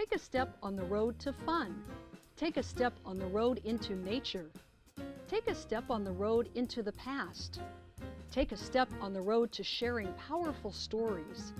Take a step on the road to fun. Take a step on the road into nature. Take a step on the road into the past. Take a step on the road to sharing powerful stories.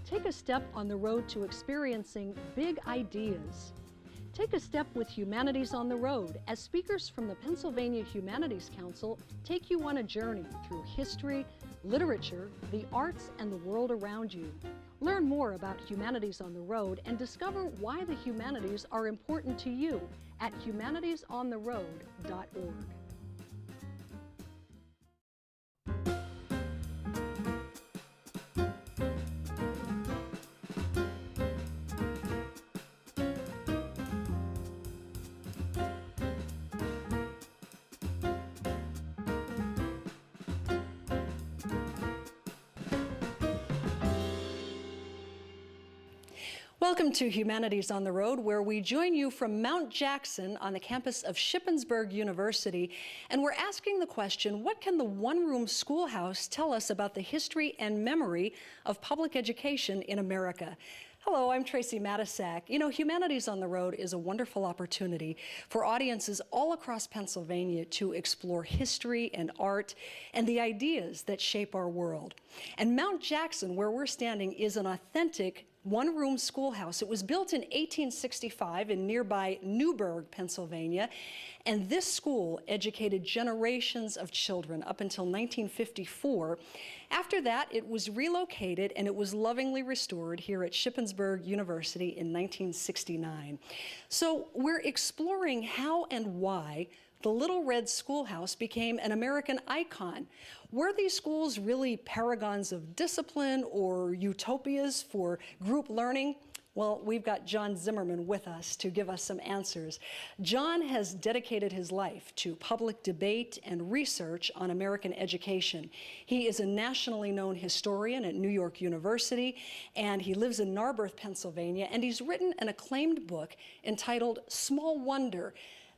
Take a step on the road to experiencing big ideas. Take a step with Humanities on the Road as speakers from the Pennsylvania Humanities Council take you on a journey through history, literature, the arts, and the world around you. Learn more about Humanities on the Road and discover why the humanities are important to you at humanitiesontheroad.org. Welcome to Humanities on the Road, where we join you from Mount Jackson on the campus of Shippensburg University, and we're asking the question, what can the one-room schoolhouse tell us about the history and memory of public education in America? Hello, I'm Tracy Matisak. You know, Humanities on the Road is a wonderful opportunity for audiences all across Pennsylvania to explore history and art and the ideas that shape our world. And Mount Jackson, where we're standing, is an authentic one-room schoolhouse. It was built in 1865 in nearby Newburgh, Pennsylvania, and this school educated generations of children up until 1954. After that, it was relocated and it was lovingly restored here at Shippensburg University in 1969. So we're exploring how and why the Little Red Schoolhouse became an American icon. Were these schools really paragons of discipline or utopias for group learning? Well, we've got John Zimmerman with us to give us some answers. John has dedicated his life to public debate and research on American education. He is a nationally known historian at New York University, and he lives in Narberth, Pennsylvania, and he's written an acclaimed book entitled Small Wonder: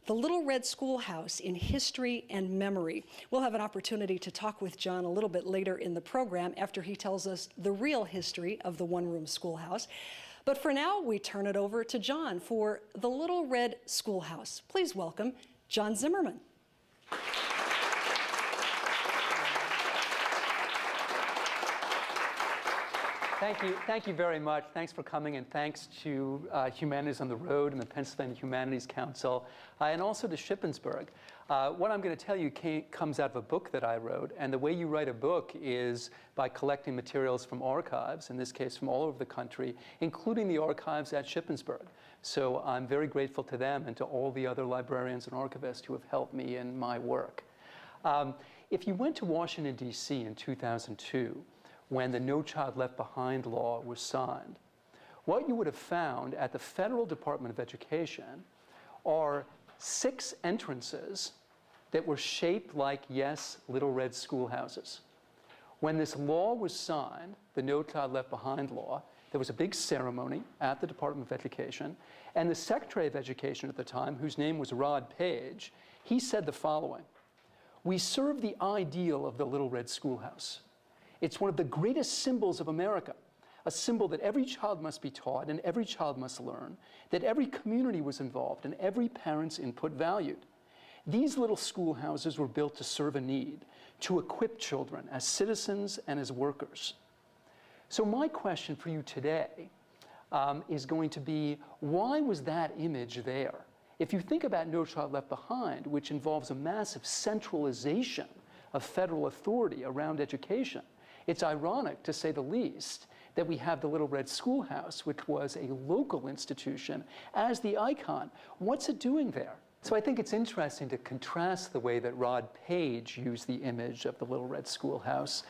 The Little Red Schoolhouse in History and Memory. We'll have an opportunity to talk with John a little bit later in the program after he tells us the real history of the one-room schoolhouse. But for now, we turn it over to John for the Little Red Schoolhouse. Please welcome John Zimmerman. Thank you very much. Thanks for coming, and thanks to Humanities on the Road and the Pennsylvania Humanities Council, and also to Shippensburg. What I'm going to tell you comes out of a book that I wrote, and the way you write a book is by collecting materials from archives, in this case from all over the country, including the archives at Shippensburg. So I'm very grateful to them and to all the other librarians and archivists who have helped me in my work. If you went to Washington, D.C. in 2002, when the No Child Left Behind law was signed, what you would have found at the Federal Department of Education are 6 entrances that were shaped like, yes, Little Red Schoolhouses. When this law was signed, the No Child Left Behind law, there was a big ceremony at the Department of Education, and the Secretary of Education at the time, whose name was Rod Page, he said the following: "We serve the ideal of the Little Red Schoolhouse. It's one of the greatest symbols of America, a symbol that every child must be taught and every child must learn, that every community was involved and every parent's input valued. These little schoolhouses were built to serve a need, to equip children as citizens and as workers." So my question for you today is going to be, why was that image there? If you think about No Child Left Behind, which involves a massive centralization of federal authority around education, it's ironic, to say the least, that we have the Little Red Schoolhouse, which was a local institution, as the icon. What's it doing there? So I think it's interesting to contrast the way that Rod Page used the image of the Little Red Schoolhouse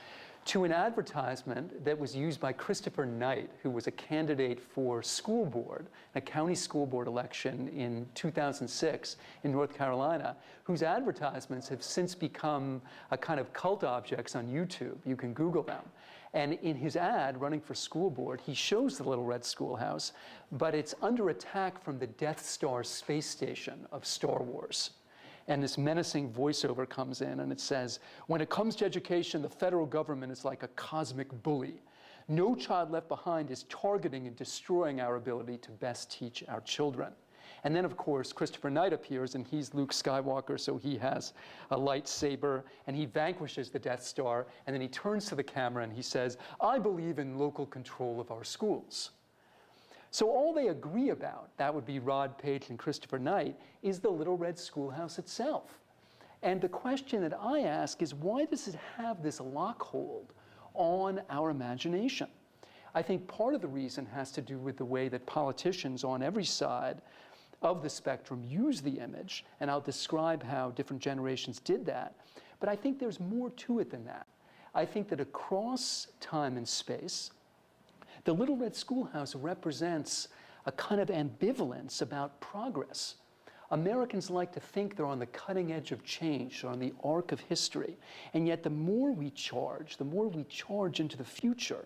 to an advertisement that was used by Christopher Knight, who was a candidate for school board, a county school board election in 2006 in North Carolina, whose advertisements have since become a kind of cult objects on YouTube. You can Google them. And in his ad running for school board, he shows the Little Red Schoolhouse, but it's under attack from the Death Star space station of Star Wars. And this menacing voiceover comes in and it says, "When it comes to education, the federal government is like a cosmic bully. No Child Left Behind is targeting and destroying our ability to best teach our children. And then, of course, Christopher Knight appears, and he's Luke Skywalker, so he has a lightsaber, and he vanquishes the Death Star, and then he turns to the camera and he says, "I believe in local control of our schools." So all they agree about, that would be Rod Page and Christopher Knight, is the Little Red Schoolhouse itself. And the question that I ask is, why does it have this lockhold on our imagination? I think part of the reason has to do with the way that politicians on every side of the spectrum use the image, and I'll describe how different generations did that. But I think there's more to it than that. I think that across time and space, the Little Red Schoolhouse represents a kind of ambivalence about progress. Americans like to think they're on the cutting edge of change, or on the arc of history, and yet the more we charge into the future,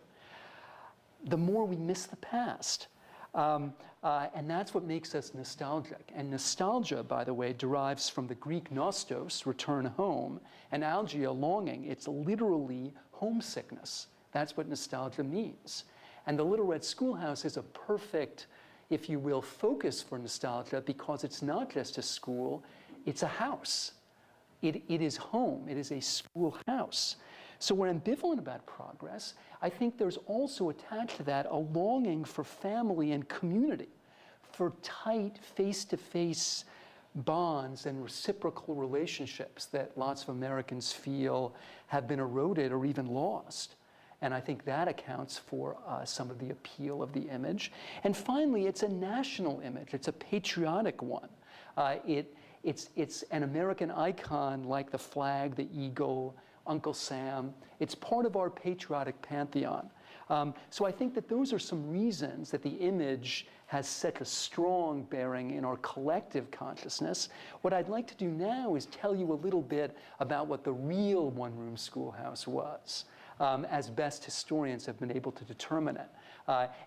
the more we miss the past. And that's what makes us nostalgic. And nostalgia, by the way, derives from the Greek nostos, return home, and algia, longing. It's literally homesickness. That's what nostalgia means. And the Little Red Schoolhouse is a perfect, if you will, focus for nostalgia, because it's not just a school, it's a house. It is home. It is a schoolhouse. So we're ambivalent about progress. I think there's also attached to that a longing for family and community, for tight face-to-face bonds and reciprocal relationships that lots of Americans feel have been eroded or even lost. And I think that accounts for some of the appeal of the image. And finally, it's a national image. It's a patriotic one. It's an American icon like the flag, the eagle, Uncle Sam. It's part of our patriotic pantheon. So I think that those are some reasons that the image has such a strong bearing in our collective consciousness. What I'd like to do now is tell you a little bit about what the real one-room schoolhouse was, as best historians have been able to determine it,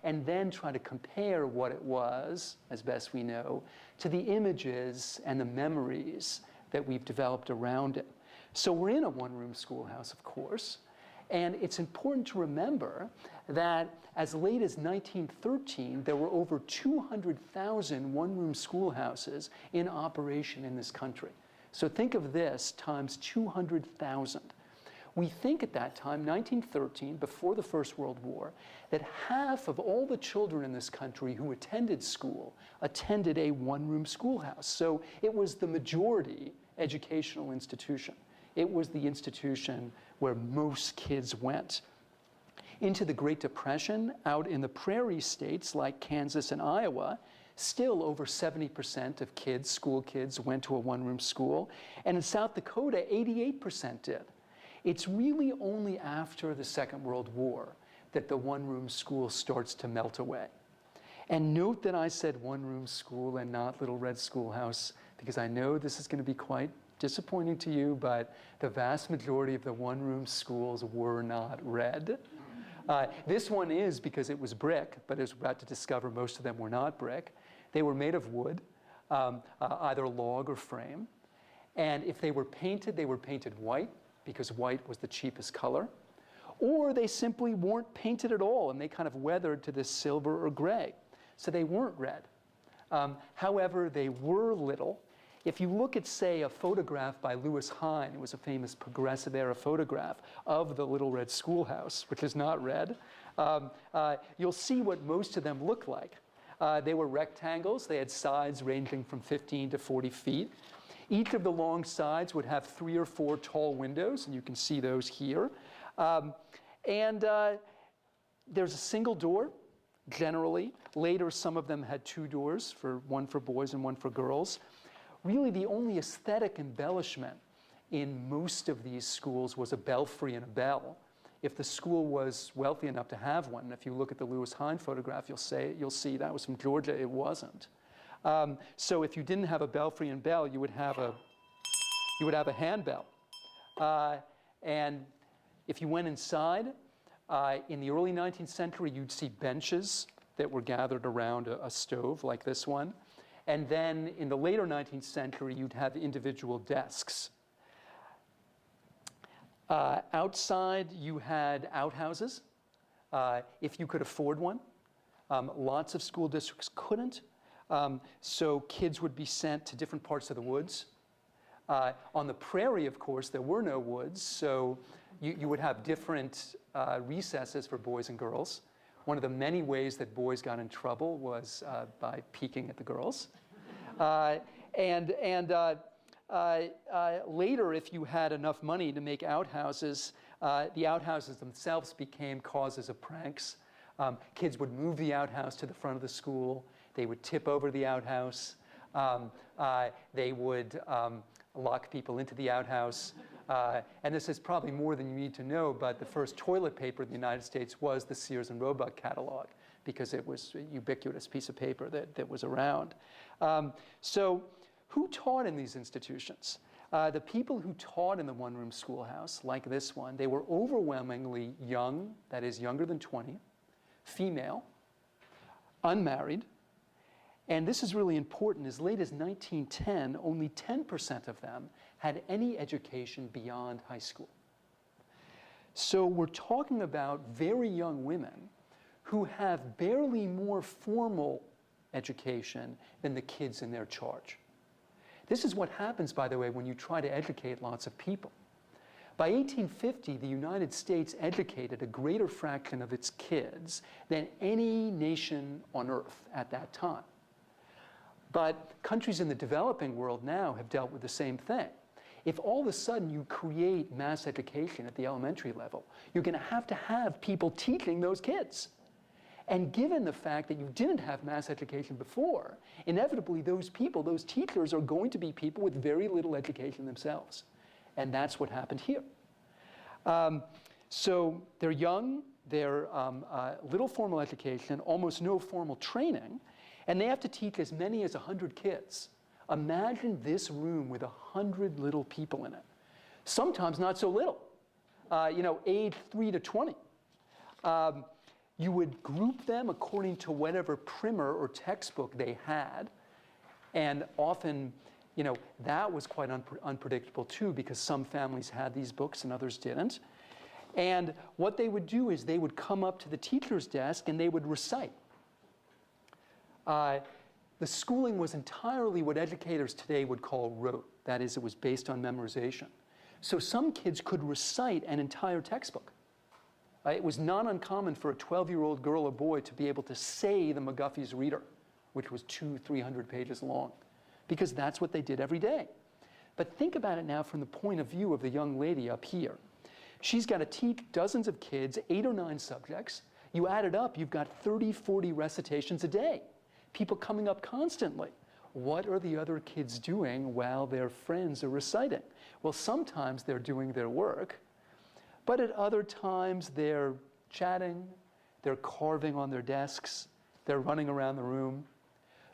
and then try to compare what it was, as best we know, to the images and the memories that we've developed around it. So we're in a one-room schoolhouse, of course, and it's important to remember that as late as 1913, there were over 200,000 one-room schoolhouses in operation in this country. So think of this times 200,000. We think at that time, 1913, before the First World War, that half of all the children in this country who attended school attended a one-room schoolhouse. So it was the majority educational institution. It was the institution where most kids went. Into the Great Depression, out in the prairie states like Kansas and Iowa, still over 70% of kids, school kids, went to a one-room school. And in South Dakota, 88% did. It's really only after the Second World War that the one-room school starts to melt away. And note that I said one-room school and not Little Red Schoolhouse, because I know this is going to be quite disappointing to you, but the vast majority of the one-room schools were not red. This one is because it was brick, but as we're about to discover, most of them were not brick. They were made of wood, either log or frame. And if they were painted white, because white was the cheapest color. Or they simply weren't painted at all, and they kind of weathered to this silver or gray. So they weren't red. However, they were little. If you look at, say, a photograph by Lewis Hine, it was a famous progressive era photograph of the Little Red Schoolhouse, which is not red, you'll see what most of them look like. They were rectangles. They had sides ranging from 15 to 40 feet. Each of the long sides would have 3 or 4 tall windows, and you can see those here. There's a single door, generally. Later, some of them had 2 doors, one for boys and one for girls. Really, the only aesthetic embellishment in most of these schools was a belfry and a bell. If the school was wealthy enough to have one, and if you look at the Lewis Hine photograph, you'll see that was from Georgia. It wasn't. So if you didn't have a belfry and bell, you would have a handbell. And if you went inside, in the early 19th century, you'd see benches that were gathered around a stove like this one. And then in the later 19th century, you'd have individual desks. Outside, you had outhouses. if you could afford one. Lots of school districts couldn't. So kids would be sent to different parts of the woods. On the prairie, of course, there were no woods, so you would have different recesses for boys and girls. One of the many ways that boys got in trouble was by peeking at the girls. Later, if you had enough money to make outhouses, the outhouses themselves became causes of pranks. Kids would move the outhouse to the front of the school. They would tip over the outhouse. They would lock people into the outhouse. And this is probably more than you need to know, but the first toilet paper in the United States was the Sears and Roebuck catalog, because it was a ubiquitous piece of paper that was around. So who taught in these institutions? The people who taught in the one-room schoolhouse, like this one, they were overwhelmingly young, that is younger than 20, female, unmarried, and this is really important. As late as 1910, only 10% of them had any education beyond high school. So we're talking about very young women who have barely more formal education than the kids in their charge. This is what happens, by the way, when you try to educate lots of people. By 1850, the United States educated a greater fraction of its kids than any nation on earth at that time. But countries in the developing world now have dealt with the same thing. If all of a sudden you create mass education at the elementary level, you're going to have people teaching those kids. And given the fact that you didn't have mass education before, inevitably those people, those teachers, are going to be people with very little education themselves. And that's what happened here. So they're young, they're little formal education, almost no formal training, and they have to teach as many as 100 kids. Imagine this room with 100 little people in it. Sometimes not so little, age 3 to 20. You would group them according to whatever primer or textbook they had, and often, that was quite unpredictable too, because some families had these books and others didn't. And what they would do is they would come up to the teacher's desk and they would recite. The schooling was entirely what educators today would call rote. That is, it was based on memorization. So some kids could recite an entire textbook. It was not uncommon for a 12-year-old girl or boy to be able to say the McGuffey's Reader, which was 200-300 pages long, because that's what they did every day. But think about it now from the point of view of the young lady up here. She's got to teach dozens of kids, 8 or 9 subjects. You add it up, you've got 30, 40 recitations a day. People coming up constantly. What are the other kids doing while their friends are reciting? Well, sometimes they're doing their work, but at other times they're chatting, they're carving on their desks, they're running around the room.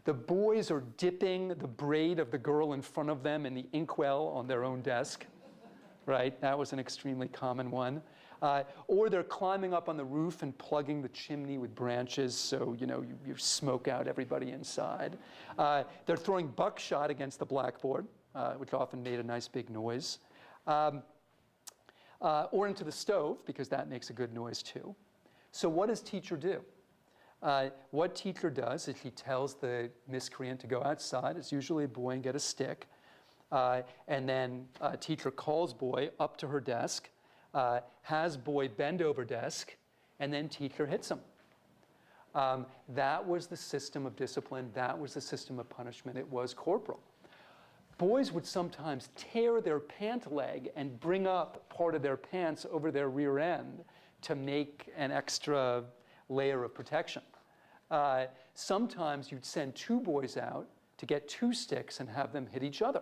The boys are dipping the braid of the girl in front of them in the inkwell on their own desk, right? That was an extremely common one. Or they're climbing up on the roof and plugging the chimney with branches so, you smoke out everybody inside. They're throwing buckshot against the blackboard, which often made a nice big noise. Or into the stove, because that makes a good noise too. So what does teacher do? What teacher does is he tells the miscreant to go outside. It's usually a boy, and get a stick. And then teacher calls boy up to her desk, has boy bend over desk, and then teacher hits him. That was the system of discipline. That was the system of punishment. It was corporal. Boys would sometimes tear their pant leg and bring up part of their pants over their rear end to make an extra layer of protection. Sometimes you'd send 2 boys out to get 2 sticks and have them hit each other.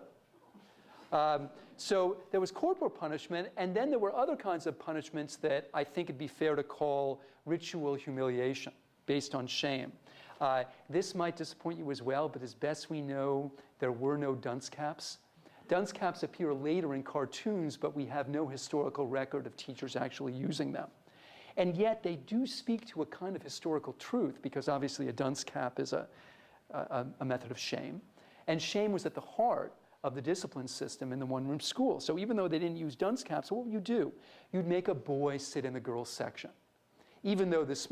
So there was corporal punishment, and then there were other kinds of punishments that I think it'd be fair to call ritual humiliation, based on shame. This might disappoint you as well, but as best we know, there were no dunce caps. Dunce caps appear later in cartoons, but we have no historical record of teachers actually using them. And yet they do speak to a kind of historical truth, because obviously a dunce cap is a method of shame. And shame was at the heart of the discipline system in the one-room school. So even though they didn't use dunce caps, what would you do? You'd make a boy sit in the girls' section. even though this